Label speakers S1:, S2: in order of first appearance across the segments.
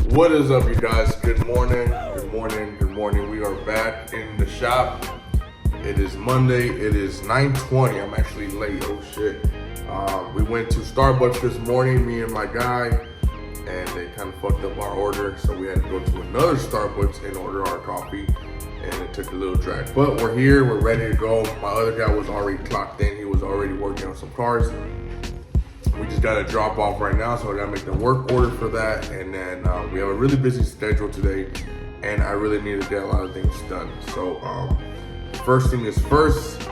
S1: What is up, you guys? Good morning, good morning, good morning. We are back in the shop. It is Monday. It is 9:20. I'm actually late. Oh shit. We went to Starbucks this morning, me and my guy, and they kind of fucked up our order. So we had to go to another Starbucks and order our coffee, and it took a little drag. But we're here. We're ready to go. My other guy was already clocked in. He was already working on some cars. We just got a drop off right now, so I gotta make the work order for that. And then we have a really busy schedule today, and I really need to get a lot of things done. So first thing is first,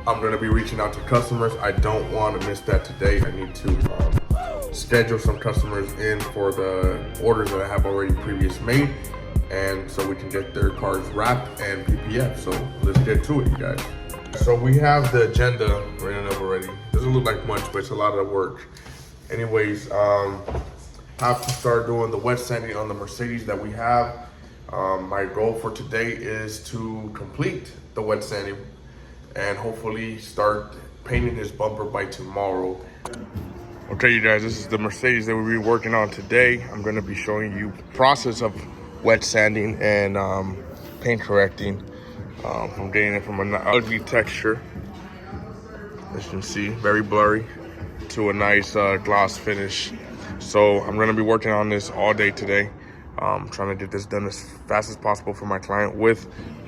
S1: I'm gonna be reaching out to customers. I don't want to miss that today. I need to schedule some customers in for the orders that I have already previous made, and so we can get their cars wrapped and PPF. So let's get to it, you guys. So we have the agenda written up already. Doesn't look like much, but it's a lot of work. Anyways, I have to start doing the wet sanding on the Mercedes that we have. My goal for today is to complete the wet sanding and hopefully start painting this bumper by tomorrow. Okay, you guys, this is the Mercedes that we'll be working on today. I'm gonna be showing you the process of wet sanding and paint correcting. I'm getting it from an ugly texture, as you can see, very blurry, to a nice gloss finish. So I'm gonna be working on this all day today. Trying to get this done as fast as possible for my client with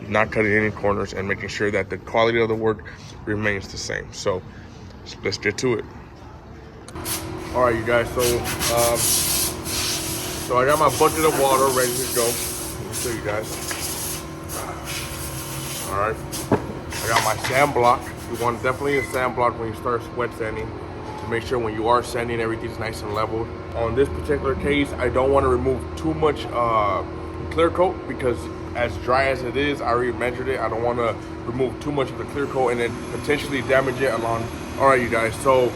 S1: not cutting any corners and making sure that the quality of the work remains the same. So let's get to it. All right, you guys, so I got my bucket of water ready to go. Let me show you guys. All right, I got my sand block. You want definitely a sand block when you start wet sanding to make sure when you are sanding, everything's nice and leveled. On this particular case, I don't want to remove too much clear coat because as dry as it is, I already measured it. I don't want to remove too much of the clear coat and then potentially damage it along. All right, you guys, so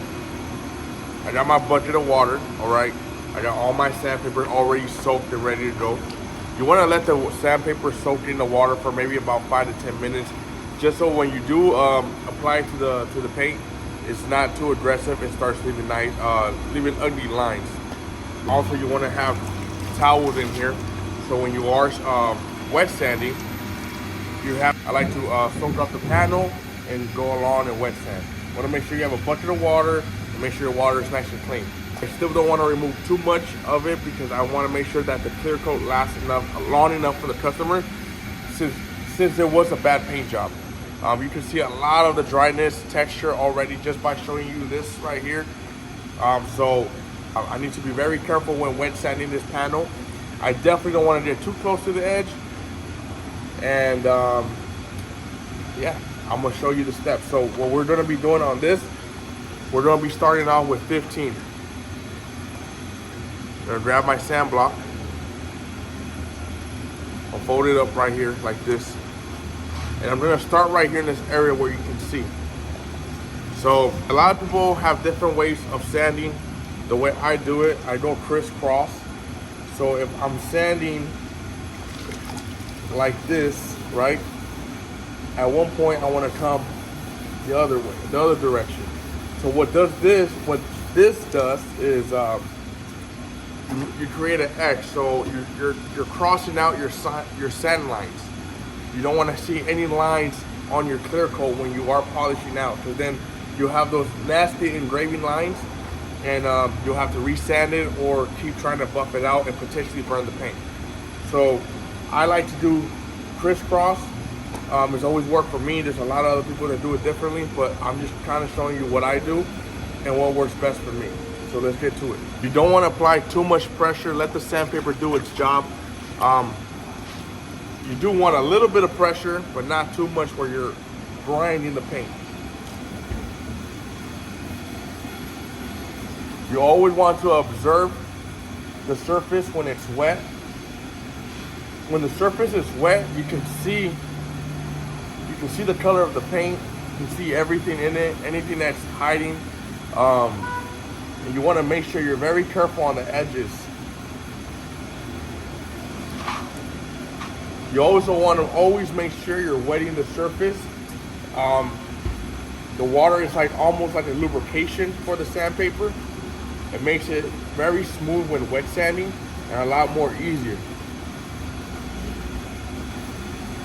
S1: I got my bucket of water, all right? I got all my sandpaper already soaked and ready to go. You want to let the sandpaper soak in the water for maybe about 5 to 10 minutes, just so when you do apply it to the paint, it's not too aggressive and starts leaving leaving ugly lines. Also, you want to have towels in here, so when you are wet sanding, I like to soak up the panel and go along and wet sand. You want to make sure you have a bucket of water and make sure your water is nice and clean. I still don't want to remove too much of it because I want to make sure that the clear coat lasts long enough for the customer, since it was a bad paint job. You can see a lot of the dryness texture already just by showing you this right here. So I need to be very careful when wet sanding this panel. I definitely don't want to get too close to the edge. And yeah, I'm gonna show you the steps. So what we're gonna be doing on this, we're gonna be starting off with 15. I'm gonna grab my sand block. I'll fold it up right here like this. And I'm gonna start right here in this area where you can see. So a lot of people have different ways of sanding. The way I do it, I go crisscross. So if I'm sanding like this, right? At one point I wanna come the other way, the other direction. So what this does is you create an X, so you're crossing out your sand lines. You don't want to see any lines on your clear coat when you are polishing out, because then you'll have those nasty engraving lines, and you'll have to resand it or keep trying to buff it out and potentially burn the paint. So I like to do crisscross. It's always worked for me. There's a lot of other people that do it differently, but I'm just kind of showing you what I do and what works best for me. So let's get to it. You don't want to apply too much pressure. Let the sandpaper do its job. You do want a little bit of pressure, but not too much where you're grinding the paint. You always want to observe the surface when it's wet. When the surface is wet, you can see the color of the paint. You can see everything in it, anything that's hiding. And you want to make sure you're very careful on the edges. You also want to always make sure you're wetting the surface. The water is like almost like a lubrication for the sandpaper. It makes it very smooth when wet sanding and a lot more easier.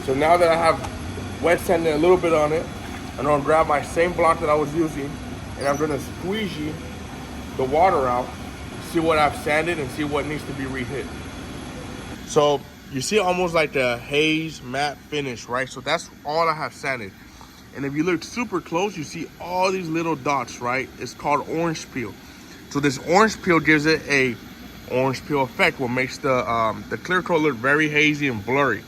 S1: So now that I have wet sanded a little bit on it, I'm gonna grab my same block that I was using and I'm gonna squeegee the water out, see what I've sanded and see what needs to be re-hit. So you see almost like the haze matte finish, right? So that's all I have sanded. And if you look super close, you see all these little dots, right? It's called orange peel. So this orange peel gives it a orange peel effect, what makes the clear coat look very hazy and blurry.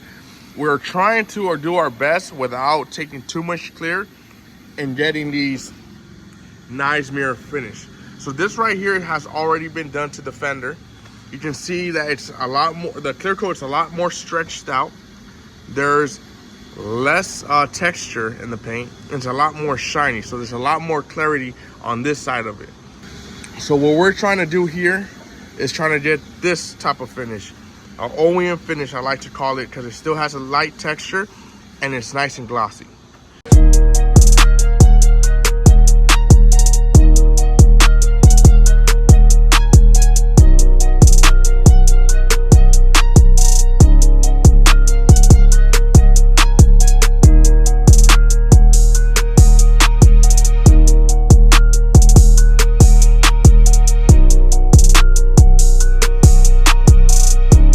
S1: We're trying to do our best without taking too much clear and getting these nice mirror finish. So this right here has already been done to the fender. You can see that it's a lot more, the clear coat is a lot more stretched out. There's less texture in the paint. It's a lot more shiny, so there's a lot more clarity on this side of it. So what we're trying to do here is trying to get this type of finish, an OEM finish I like to call it, because it still has a light texture and it's nice and glossy.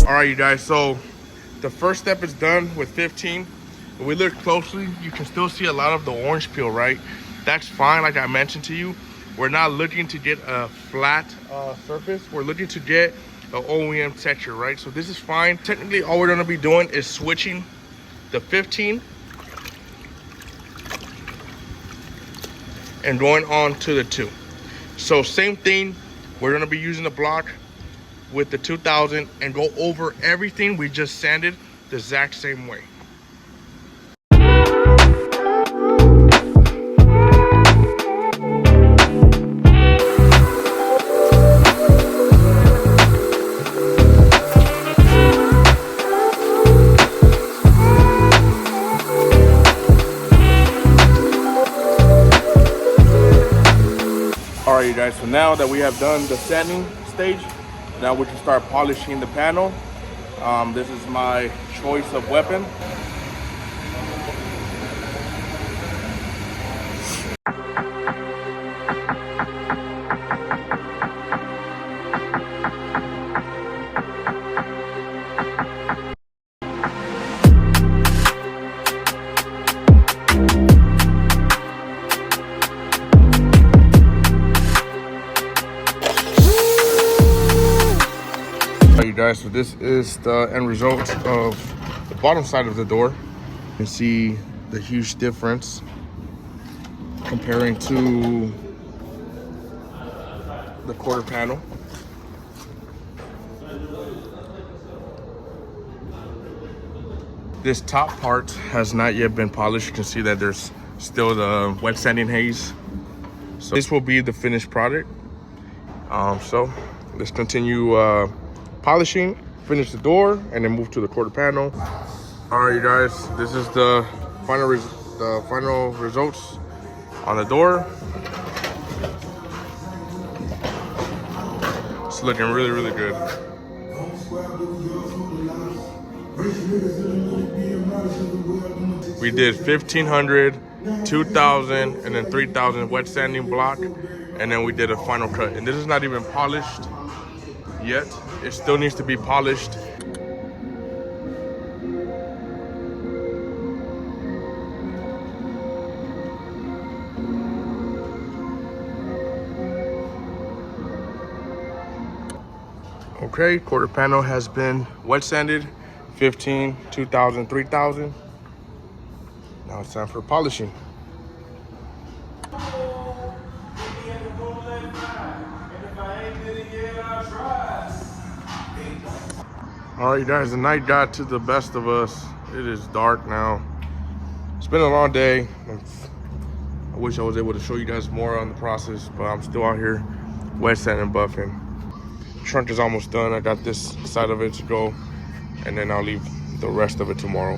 S1: Alright you guys, so the first step is done with 15. If we look closely, you can still see a lot of the orange peel, right? That's fine, like I mentioned to you. We're not looking to get a flat surface. We're looking to get an OEM texture, right? So this is fine. Technically, all we're gonna be doing is switching the 15 and going on to the 2. So same thing, we're gonna be using the block with the 2000 and go over everything we just sanded the exact same way. All right, you guys, so now that we have done the sanding stage, now we can start polishing the panel. This is my choice of weapon. Guys, so this is the end result of the bottom side of the door. You can see the huge difference comparing to the quarter panel. This top part has not yet been polished. You can see that there's still the wet sanding haze. So this will be the finished product. So let's continue polishing, finish the door, and then move to the quarter panel. All right, you guys, this is the final results on the door. It's looking really, really good. We did 1500, 2000, and then 3000 wet sanding block, and then we did a final cut. And this is not even polished yet. It still needs to be polished. Okay, quarter panel has been wet sanded, 15, 2000, 3000. Now it's time for polishing. All right, guys, the night got to the best of us. It is dark now. It's been a long day. I wish I was able to show you guys more on the process, but I'm still out here wet sanding and buffing. Trunk is almost done. I got this side of it to go, and then I'll leave the rest of it tomorrow.